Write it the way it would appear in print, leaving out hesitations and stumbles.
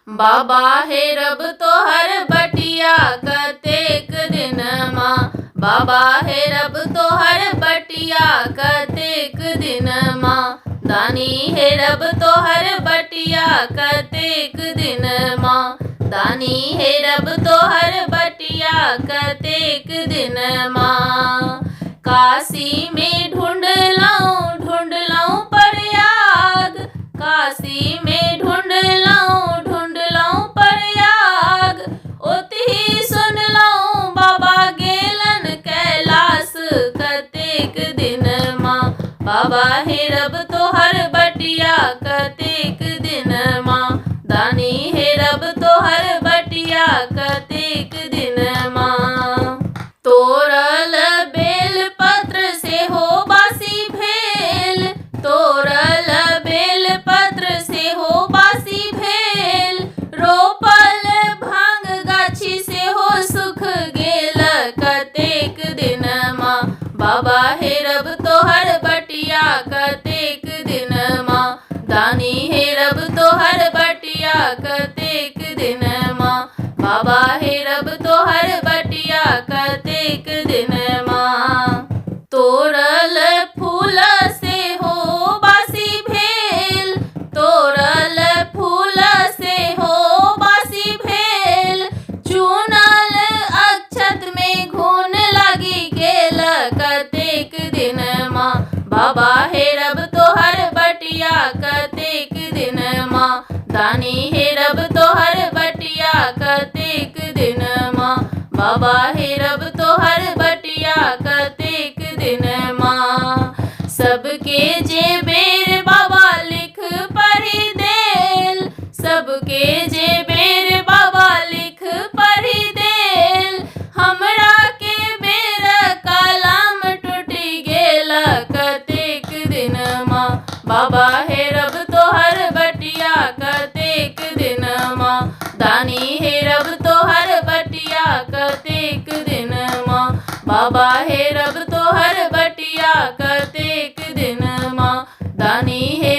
बाबा हे रब तोहर बटिया कतेक दिन माँ। बाबा हे रब तोहर बटिया कतेक दिन माँ। दानी हे रब तोहर बटिया कतेक दिन माँ। दानी हे रब तोहर बटिया कतेक दिन माँ। काशी में ढूंढलऊँ प्रयाग। काशी में ढूंढलऊँ प्रयाग। ओतही सुनलऊँ बाबा गेलन कैलाश कतेक दिन माँ। बाबा हे रब तोहर बटिया कतेक दिन माँ। दानी हे रब तोहर बटिया कतेक दिन माँ। तोरल बेल पत्र से हो बासी भेल। तोरल बेल पत्र से हो बासी भेल। रोपल भांग गाछी से हो सुख गेल कतेक दिन माँ। बाबा हे रब तोहर बटिया कतेक दिन माँ। दानी हे रब तोहर बटिया कतेक दिन माँ। बाबा हे रब तोहर बटिया कतेक दिन माँ। तोरल फूल से हो बासी भेल। तोरल फूल से हो बासी भेल। चुनल अक्षत में घून लगी गेल कतेक दिन माँ। बाबा हे रब तोहर बटिया कतेक दिन माँ। दानी हे रब तोहर बटिया कतेक दिन माँ। बाबा हे रब तोहर बटिया कतेक दिन माँ। सबके जे बेर बाबा लिख पढ़ी देल। सबके जे बेर बाबा लिख पढ़ी देल। हमरा के बेर कलम टूटी गेल कतेक दिन माँ। बाबा हे रब तोहर बटिया कतेक दिन माँ। दानी हे रब तोहर बटिया कतेक दिन माँ। बाबा हे रब तोहर बटिया कतेक दिन माँ। दानी हे